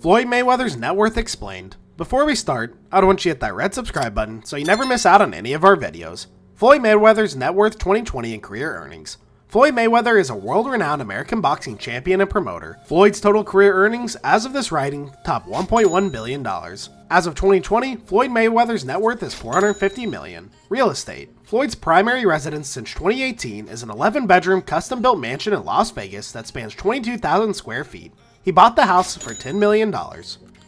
Floyd Mayweathers Net Worth Explained. Before we start, I'd want you to hit that red subscribe button so you never miss out on any of our videos. Floyd Mayweather's Net Worth 2020 and Career Earnings. Floyd Mayweather is a world-renowned American boxing champion and promoter. Floyd's total career earnings, as of this writing, top $1.1 billion. As of 2020, Floyd Mayweather's net worth is $450 million. Real estate. Floyd's primary residence since 2018 is an 11-bedroom custom-built mansion in Las Vegas that spans 22,000 square feet. He bought the house for $10 million.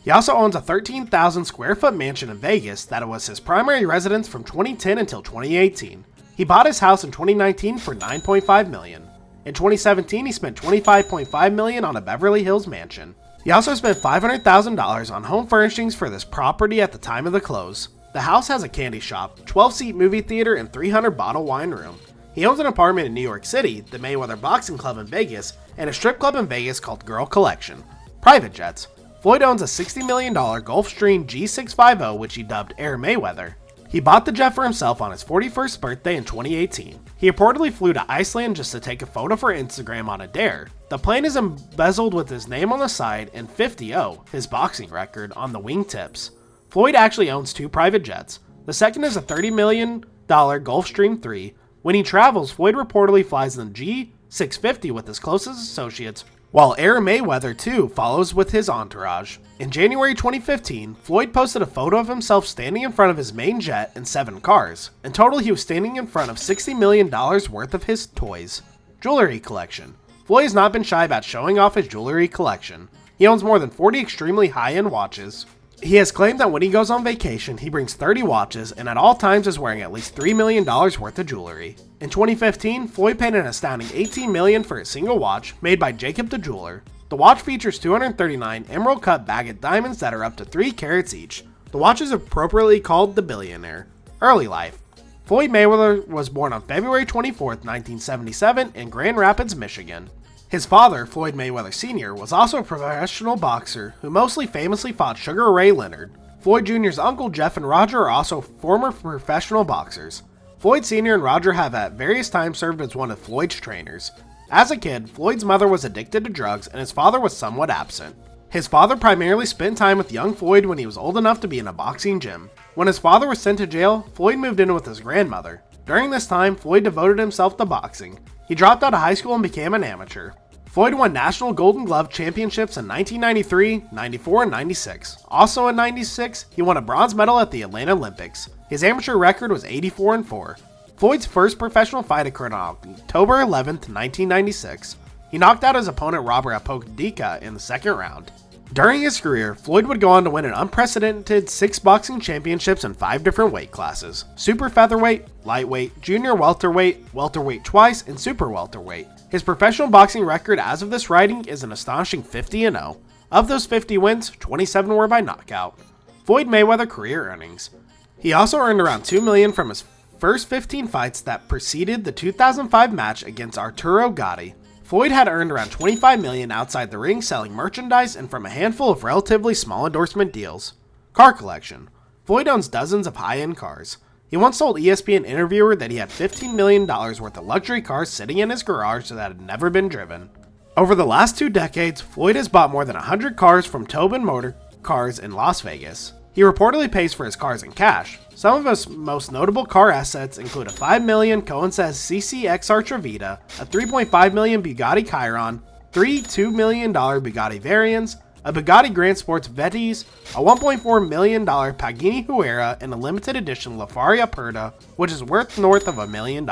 He also owns a 13,000 square foot mansion in Vegas that was his primary residence from 2010 until 2018. He bought his house in 2019 for $9.5 million. In 2017, he spent $25.5 million on a Beverly Hills mansion. He also spent $500,000 on home furnishings for this property at the time of the close. The house has a candy shop, 12-seat movie theater, and 300-bottle wine room. He owns an apartment in New York City, the Mayweather Boxing Club in Vegas, and a strip club in Vegas called Girl Collection. Private jets. Floyd owns a $60 million Gulfstream G650, which he dubbed Air Mayweather. He bought the jet for himself on his 41st birthday in 2018. He reportedly flew to Iceland just to take a photo for Instagram on a dare. The plane is embezzled with his name on the side and 50-0, his boxing record, on the wingtips. Floyd actually owns two private jets. The second is a $30 million Gulfstream 3. When he travels, Floyd reportedly flies in the G650 with his closest associates, while Air Mayweather 2 follows with his entourage. In January 2015, Floyd posted a photo of himself standing in front of his main jet and 7 cars. In total, he was standing in front of $60 million worth of his toys. Jewelry collection. Floyd has not been shy about showing off his jewelry collection. He owns more than 40 extremely high-end watches. He has claimed that when he goes on vacation, he brings 30 watches and at all times is wearing at least $3 million worth of jewelry. In 2015, Floyd paid an astounding $18 million for a single watch made by Jacob the Jeweler. The watch features 239 emerald cut baguette diamonds that are up to 3 carats each. The watch is appropriately called the Billionaire. Early life. Floyd Mayweather was born on February 24, 1977 in Grand Rapids, Michigan. His father, Floyd Mayweather Sr., was also a professional boxer who mostly famously fought Sugar Ray Leonard. Floyd Jr.'s uncle Jeff and Roger are also former professional boxers. Floyd Sr. and Roger have at various times served as one of Floyd's trainers. As a kid, Floyd's mother was addicted to drugs and his father was somewhat absent. His father primarily spent time with young Floyd when he was old enough to be in a boxing gym. When his father was sent to jail, Floyd moved in with his grandmother. During this time, Floyd devoted himself to boxing. He dropped out of high school and became an amateur. Floyd won National Golden Glove Championships in 1993, 94, and 96. Also in 96, he won a bronze medal at the Atlanta Olympics. His amateur record was 84-4. Floyd's first professional fight occurred on October 11, 1996. He knocked out his opponent Robert Apodica in the second round. During his career, Floyd would go on to win an unprecedented 6 boxing championships in 5 different weight classes: super featherweight, lightweight, junior welterweight, welterweight twice, and super welterweight. His professional boxing record as of this writing is an astonishing 50-0. Of those 50 wins, 27 were by knockout. Floyd Mayweather career earnings. He also earned around $2 million from his first 15 fights that preceded the 2005 match against Arturo Gatti. Floyd had earned around $25 million outside the ring selling merchandise and from a handful of relatively small endorsement deals. Car collection. Floyd owns dozens of high-end cars. He once told ESPN interviewer that he had $15 million worth of luxury cars sitting in his garage that had never been driven. Over the last 2 decades, Floyd has bought more than 100 cars from Tobin Motor Cars in Las Vegas. He reportedly pays for his cars in cash. Some of his most notable car assets include a $5 million Cohen Says CCXR Trevita, a $3.5 million Bugatti Chiron, 3 $2 million Bugatti Variants, a Bugatti Grand Sports Vettese, a $1.4 million Pagani Huayra, and a limited edition Lafaria Perda, which is worth north of $1 million.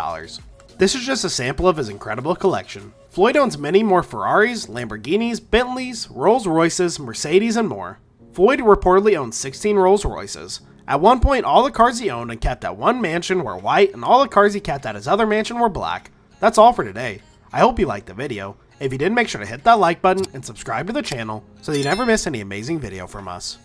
This is just a sample of his incredible collection. Floyd owns many more Ferraris, Lamborghinis, Bentleys, Rolls Royces, Mercedes, and more. Floyd reportedly owns 16 Rolls Royces. At one point, all the cars he owned and kept at one mansion were white, and all the cars he kept at his other mansion were black. That's all for today. I hope you liked the video. If you did, make sure to hit that like button and subscribe to the channel so that you never miss any amazing video from us.